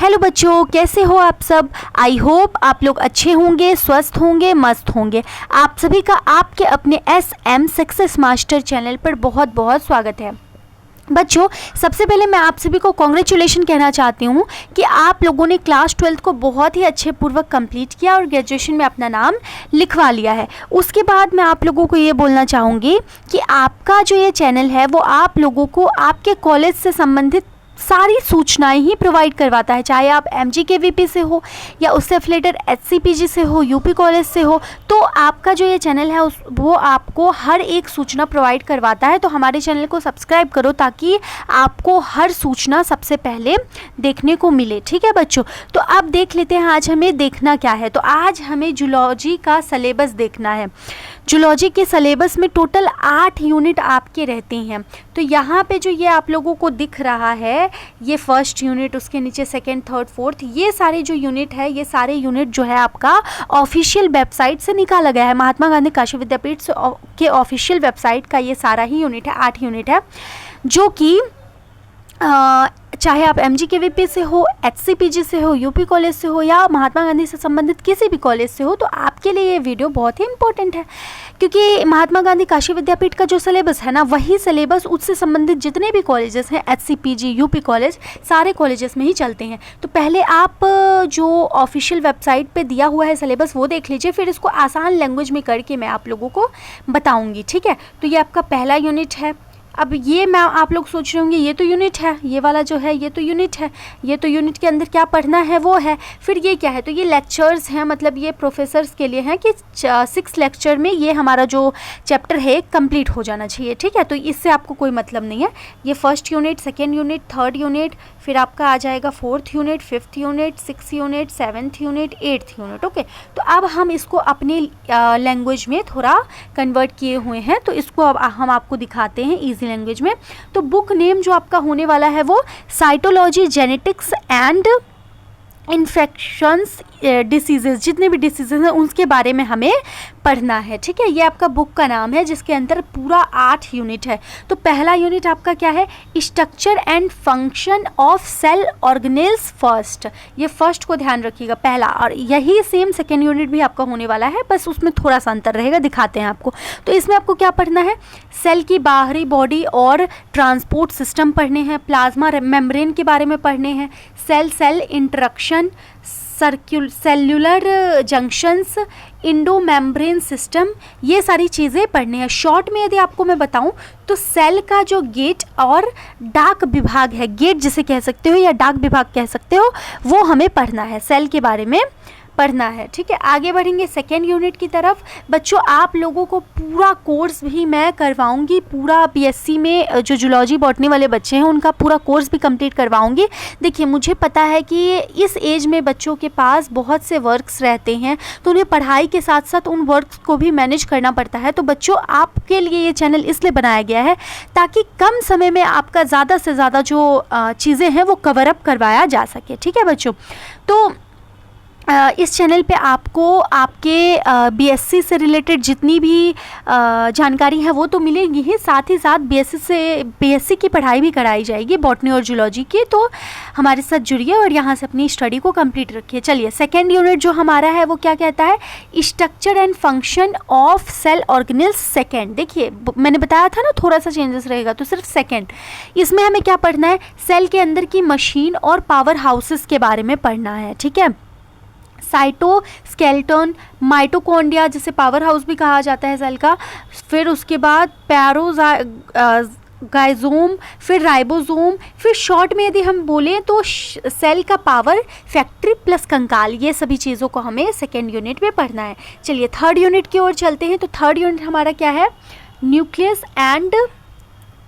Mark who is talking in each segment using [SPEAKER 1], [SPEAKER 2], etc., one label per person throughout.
[SPEAKER 1] Hello बच्चों, कैसे हो आप सब। आई होप आप लोग अच्छे होंगे, स्वस्थ होंगे, मस्त होंगे। आप सभी का आपके अपने SM सक्सेस मास्टर चैनल पर बहुत बहुत स्वागत है। बच्चों, सबसे पहले मैं आप सभी को कॉन्ग्रेचुलेशन कहना चाहती हूँ कि आप लोगों ने क्लास 12 को बहुत ही अच्छे पूर्वक कंप्लीट किया और ग्रेजुएशन में अपना नाम लिखवा लिया है। उसके बाद मैं आप लोगों को ये बोलना चाहूँगी कि आपका जो ये चैनल है वो आप लोगों को आपके कॉलेज से संबंधित सारी सूचनाएं ही प्रोवाइड करवाता है, चाहे आप MGKVP से हो या उससे एफिलेटेड HCPG से हो, UP कॉलेज से हो। तो आपका जो ये चैनल है वो आपको हर एक सूचना प्रोवाइड करवाता है। तो हमारे चैनल को सब्सक्राइब करो ताकि आपको हर सूचना सबसे पहले देखने को मिले। ठीक है बच्चों, तो अब देख लेते हैं आज हमें देखना क्या है। तो आज हमें जूलॉजी का सिलेबस देखना है। जूलॉजी के सिलेबस में टोटल 8 यूनिट आपके रहते हैं। तो यहाँ पे जो ये आप लोगों को दिख रहा है, ये फर्स्ट यूनिट, उसके नीचे सेकंड, थर्ड, फोर्थ, ये सारे जो यूनिट है, ये सारे यूनिट जो है आपका ऑफिशियल वेबसाइट से निकाला गया है। महात्मा गांधी काशी विद्यापीठ के ऑफिशियल वेबसाइट का ये सारा ही यूनिट है, 8 यूनिट है, जो कि चाहे आप MGKVP से हो, HCPG से हो, UP कॉलेज से हो या महात्मा गांधी से संबंधित किसी भी कॉलेज से हो, तो आपके लिए ये वीडियो बहुत ही इंपॉर्टेंट है। क्योंकि महात्मा गांधी काशी विद्यापीठ का जो सिलेबस है ना, वही सिलेबस उससे संबंधित जितने भी कॉलेजेस हैं, HCPG, UP कॉलेज, सारे कॉलेजेस में ही चलते हैं। तो पहले आप जो ऑफिशियल वेबसाइट पे दिया हुआ है सिलेबस वो देख लीजिए, फिर इसको आसान लैंग्वेज में करके मैं आप लोगों को बताऊँगी। ठीक है, तो ये आपका पहला यूनिट है। अब ये मैं आप लोग सोच रहे होंगे ये तो यूनिट है, ये वाला जो है ये तो यूनिट है, ये तो यूनिट के अंदर क्या पढ़ना है वो है, फिर ये क्या है। तो ये लेक्चर्स हैं, मतलब ये प्रोफेसर्स के लिए हैं कि 6 लेक्चर में ये हमारा जो चैप्टर है कंप्लीट हो जाना चाहिए। ठीक है, तो इससे आपको कोई मतलब नहीं है। ये first unit, second unit, third unit, फिर आपका आ जाएगा fourth unit, fifth unit, 6th unit, 7th unit, 8th unit. Okay, तो अब हम इसको अपनी लैंग्वेज में थोड़ा कन्वर्ट किए हुए हैं, तो इसको अब हम आपको दिखाते हैं इजी लैंग्वेज में। तो बुक नेम जो आपका होने वाला है वो cytology, genetics and infections diseases, जितने भी डिसीजेज हैं उनके बारे में हमें पढ़ना है। ठीक है, ये आपका बुक का नाम है जिसके अंदर पूरा 8 यूनिट है। तो पहला यूनिट आपका क्या है, structure and function of cell organelles first. ये फर्स्ट को ध्यान रखिएगा, पहला। और यही सेम सेकेंड यूनिट भी आपका होने वाला है, बस उसमें थोड़ा सा अंतर रहेगा, दिखाते हैं आपको। तो इसमें आपको क्या पढ़ना है, सेल की बाहरी बॉडी और ट्रांसपोर्ट सिस्टम पढ़ने हैं, प्लाज्मा मेम्ब्रेन के बारे में पढ़ने हैं, cell cell interaction, cellular junctions, endo membrane system, ये सारी चीज़ें पढ़ने हैं। शॉर्ट में यदि आपको मैं बताऊं तो सेल का जो गेट और डाक विभाग है, गेट जिसे कह सकते हो या डाक विभाग कह सकते हो, वो हमें पढ़ना है, सेल के बारे में पढ़ना है। ठीक है, आगे बढ़ेंगे सेकेंड यूनिट की तरफ। बच्चों, आप लोगों को पूरा कोर्स भी मैं करवाऊंगी, पूरा BSc में जो जूलॉजी बॉटनी वाले बच्चे हैं उनका पूरा कोर्स भी कंप्लीट करवाऊंगी। देखिए, मुझे पता है कि इस एज में बच्चों के पास बहुत से वर्क्स रहते हैं, तो उन्हें पढ़ाई के साथ साथ उन वर्क्स को भी मैनेज करना पड़ता है। तो बच्चों, आपके लिए ये चैनल इसलिए बनाया गया है ताकि कम समय में आपका ज़्यादा से ज़्यादा जो चीज़ें हैं वो कवर अप करवाया जा सके। ठीक है बच्चों, तो इस चैनल पे आपको आपके BSc से रिलेटेड जितनी भी जानकारी है वो तो मिलेगी ही, साथ ही साथ BSc की पढ़ाई भी कराई जाएगी, बॉटनी और जूलॉजी की। तो हमारे साथ जुड़िए और यहाँ से अपनी स्टडी को कंप्लीट रखिए। चलिए, सेकेंड यूनिट जो हमारा है वो क्या कहता है, structure and function of cell organelles second. देखिए, मैंने बताया था ना थोड़ा सा चेंजेस रहेगा, तो सिर्फ सेकेंड। इसमें हमें क्या पढ़ना है, सेल के अंदर की मशीन और पावर हाउसेस के बारे में पढ़ना है। ठीक है, साइटोस्केलेटन, माइटोकॉन्ड्रिया जिसे पावर हाउस भी कहा जाता है सेल का, फिर उसके बाद पैरोगाइजोम, फिर राइबोसोम, फिर शॉर्ट में यदि हम बोलें तो सेल का पावर फैक्ट्री प्लस कंकाल, ये सभी चीज़ों को हमें सेकेंड यूनिट में पढ़ना है। चलिए, थर्ड यूनिट की ओर चलते हैं। तो थर्ड यूनिट हमारा क्या है, न्यूक्लियस एंड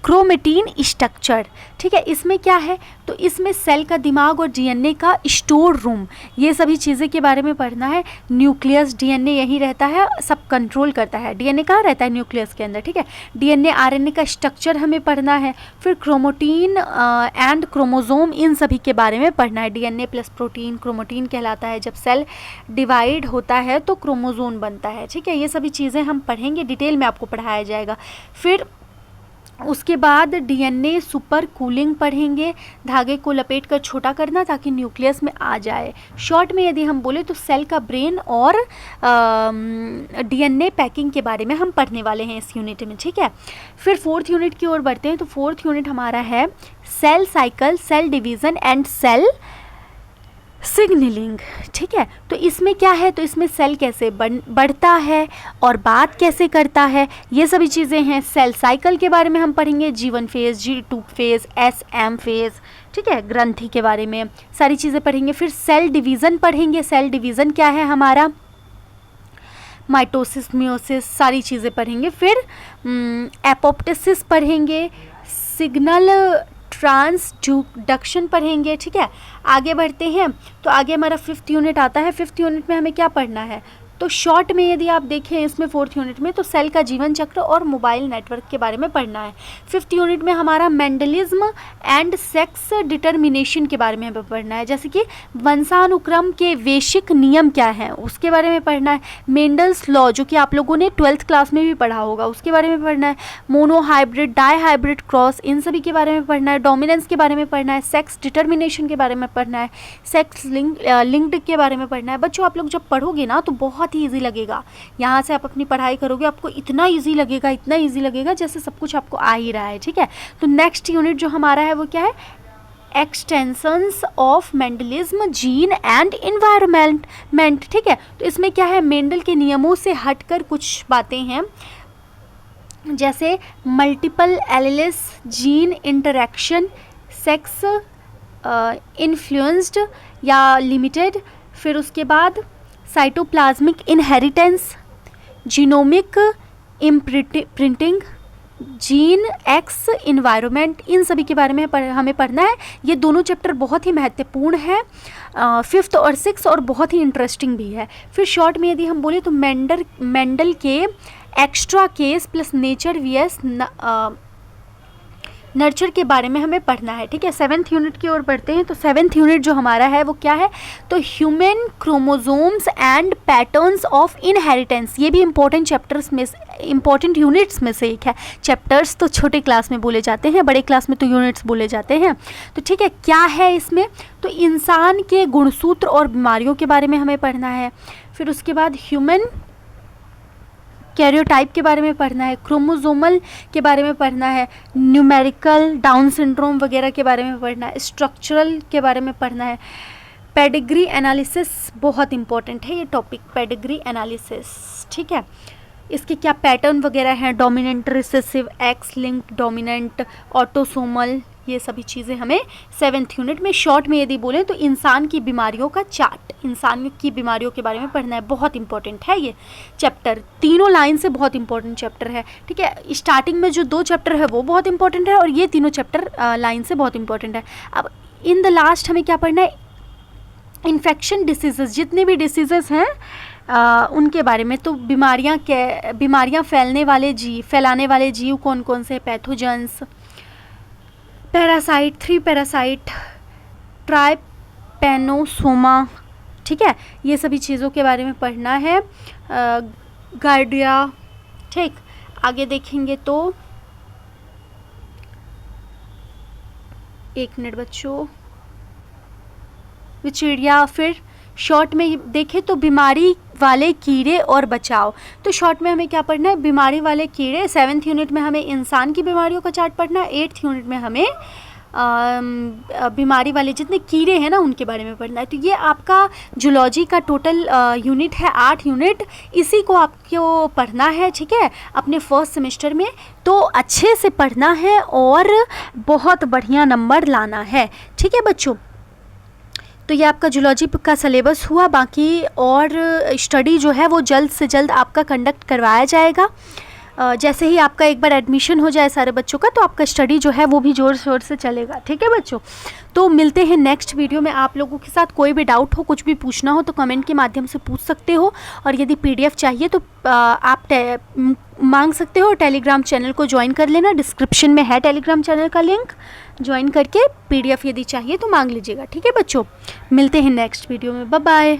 [SPEAKER 1] क्रोमेटिन स्ट्रक्चर। ठीक है, इसमें क्या है, तो इसमें सेल का दिमाग और DNA का स्टोर रूम, ये सभी चीज़ें के बारे में पढ़ना है। न्यूक्लियस, DNA यही रहता है, सब कंट्रोल करता है। DNA कहाँ रहता है, न्यूक्लियस के अंदर। ठीक है, DNA RNA का स्ट्रक्चर हमें पढ़ना है। फिर क्रोमोटीन एंड क्रोमोजोम, इन सभी के बारे में पढ़ना है। DNA प्लस प्रोटीन क्रोमोटीन कहलाता है। जब सेल डिवाइड होता है तो क्रोमोजोम बनता है। ठीक है, ये सभी चीज़ें हम पढ़ेंगे, डिटेल में आपको पढ़ाया जाएगा। फिर उसके बाद डीएनए सुपर कूलिंग पढ़ेंगे, धागे को लपेट कर छोटा करना ताकि न्यूक्लियस में आ जाए। शॉर्ट में यदि हम बोले तो सेल का ब्रेन और डीएनए पैकिंग के बारे में हम पढ़ने वाले हैं इस यूनिट में, ठीक है। फिर फोर्थ यूनिट की ओर बढ़ते हैं। तो फोर्थ यूनिट हमारा है cell cycle, cell division and cell signalling, ठीक है। तो इसमें क्या है, तो इसमें सेल कैसे बढ़ता है और बात कैसे करता है, ये सभी चीज़ें हैं। सेल साइकिल के बारे में हम पढ़ेंगे, G1 phase, G2 phase, SM phase, ठीक है। ग्रंथि के बारे में सारी चीज़ें पढ़ेंगे। फिर सेल डिवीज़न पढ़ेंगे। सेल डिवीज़न क्या है हमारा, माइटोसिस, मियोसिस, सारी चीज़ें पढ़ेंगे। फिर एपोप्टोसिस पढ़ेंगे, सिग्नल ट्रांसड्यूक्शन पढ़ेंगे, ठीक है। आगे बढ़ते हैं। तो आगे हमारा फिफ्थ यूनिट आता है। फिफ्थ यूनिट में हमें क्या पढ़ना है, तो शॉर्ट में यदि आप देखें इसमें फोर्थ यूनिट में, तो सेल का जीवन चक्र और मोबाइल नेटवर्क के बारे में पढ़ना है। फिफ्थ यूनिट में हमारा मेंडलिज्म एंड सेक्स डिटर्मिनेशन के बारे में हमें पढ़ना है, जैसे कि वंशानुक्रम के वैश्विक नियम क्या हैं उसके बारे में पढ़ना है। मेंडल्स लॉ जो कि आप लोगों ने 12th क्लास में भी पढ़ा होगा, उसके बारे में पढ़ना है। Monohybrid, dihybrid cross, इन सभी के बारे में पढ़ना है। डोमिनेंस के बारे में पढ़ना है। सेक्स डिटर्मिनेशन के बारे में पढ़ना है। सेक्स लिंक्ड के बारे में पढ़ना है। बच्चों आप लोग जब पढ़ोगे ना तो बहुत ही ईजी लगेगा। यहाँ से आप अपनी पढ़ाई करोगे, आपको इतना ईजी लगेगा, इतना ईजी लगेगा जैसे सब कुछ आपको आ ही रहा है, ठीक है। तो नेक्स्ट यूनिट जो हमारा है वो क्या है, extensions of Mendelism, gene and environment, ठीक है। तो इसमें क्या है, मेंडल के नियमों से हटकर कुछ बातें हैं, जैसे multiple alleles, gene interaction, sex influenced या लिमिटेड। फिर उसके बाद cytoplasmic inheritance, genomic imprinting, gene x environment, इन सभी के बारे में हमें पढ़ना है। ये दोनों चैप्टर बहुत ही महत्वपूर्ण है, फिफ्थ और सिक्स, और बहुत ही इंटरेस्टिंग भी है। फिर शॉर्ट में यदि हम बोले तो मेंडल के extra case plus nature VS nurture के बारे में हमें पढ़ना है, ठीक है। सेवन्थ यूनिट की ओर बढ़ते हैं। तो सेवन्थ यूनिट जो हमारा है वो क्या है, तो human chromosomes and patterns of inheritance. ये भी इंपॉर्टेंट चैप्टर्स में, इंपॉर्टेंट यूनिट्स में से एक है। चैप्टर्स तो छोटे क्लास में बोले जाते हैं, बड़े क्लास में तो यूनिट्स बोले जाते हैं। तो ठीक है, क्या है इसमें, तो इंसान के गुणसूत्र और बीमारियों के बारे में हमें पढ़ना है। फिर उसके बाद ह्यूमन कैरियोटाइप के बारे में पढ़ना है, क्रोमोसोमल के बारे में पढ़ना है, न्यूमेरिकल, डाउन सिंड्रोम वगैरह के बारे में पढ़ना है, स्ट्रक्चरल के बारे में पढ़ना है। पेडिग्री एनालिसिस बहुत इंपॉर्टेंट है ये टॉपिक, पेडिग्री एनालिसिस, ठीक है। इसके क्या पैटर्न वगैरह हैं, dominant, recessive, x linked, dominant, autosomal, ये सभी चीज़ें हमें सेवन्थ यूनिट में शॉर्ट में यदि बोलें तो इंसान की बीमारियों का चार्ट, इंसान की बीमारियों के बारे में पढ़ना है। बहुत इंपॉर्टेंट है ये चैप्टर, तीनों लाइन से बहुत इंपॉर्टेंट चैप्टर है, ठीक है। स्टार्टिंग में जो 2 चैप्टर है वो बहुत इंपॉर्टेंट है और ये तीनों चैप्टर लाइन से बहुत इंपॉर्टेंट है। अब इन द लास्ट हमें क्या पढ़ना है, इन्फेक्शन डिसीजेस, जितने भी डिसीजेस हैं उनके बारे में। तो बीमारियाँ फैलाने वाले जीव कौन कौन से, पैथोजेंस, पैरासाइट, 3 पैरासाइट, ट्राइपेनोसोमा, ठीक है। ये सभी चीज़ों के बारे में पढ़ना है। गार्डिया, ठीक। आगे देखेंगे तो एक मिनट बच्चों, विचिड़िया। फिर शॉर्ट में देखें तो बीमारी वाले कीड़े और बचाव। तो शॉर्ट में हमें क्या पढ़ना है, बीमारी वाले कीड़े। सेवन्थ यूनिट में हमें इंसान की बीमारियों का चार्ट पढ़ना है। 8th यूनिट में हमें बीमारी वाले जितने कीड़े हैं ना उनके बारे में पढ़ना है। तो ये आपका जूलॉजी का टोटल यूनिट है, 8 यूनिट। इसी को आपको पढ़ना है, ठीक है, अपने फर्स्ट सेमेस्टर में। तो अच्छे से पढ़ना है और बहुत बढ़िया नंबर लाना है, ठीक है बच्चों। तो ये आपका जूलॉजी का सिलेबस हुआ। बाकी और स्टडी जो है वो जल्द से जल्द आपका कंडक्ट करवाया जाएगा। जैसे ही आपका एक बार एडमिशन हो जाए सारे बच्चों का, तो आपका स्टडी जो है वो भी ज़ोर शोर से चलेगा, ठीक है बच्चों। तो मिलते हैं नेक्स्ट वीडियो में। आप लोगों के साथ कोई भी डाउट हो, कुछ भी पूछना हो तो कमेंट के माध्यम से पूछ सकते हो, और यदि PDF चाहिए तो आप मांग सकते हो। टेलीग्राम चैनल को ज्वाइन कर लेना, डिस्क्रिप्शन में है टेलीग्राम चैनल का लिंक, ज्वाइन करके PDF यदि चाहिए तो मांग लीजिएगा, ठीक है बच्चों। मिलते हैं नेक्स्ट वीडियो में, बाय बाय।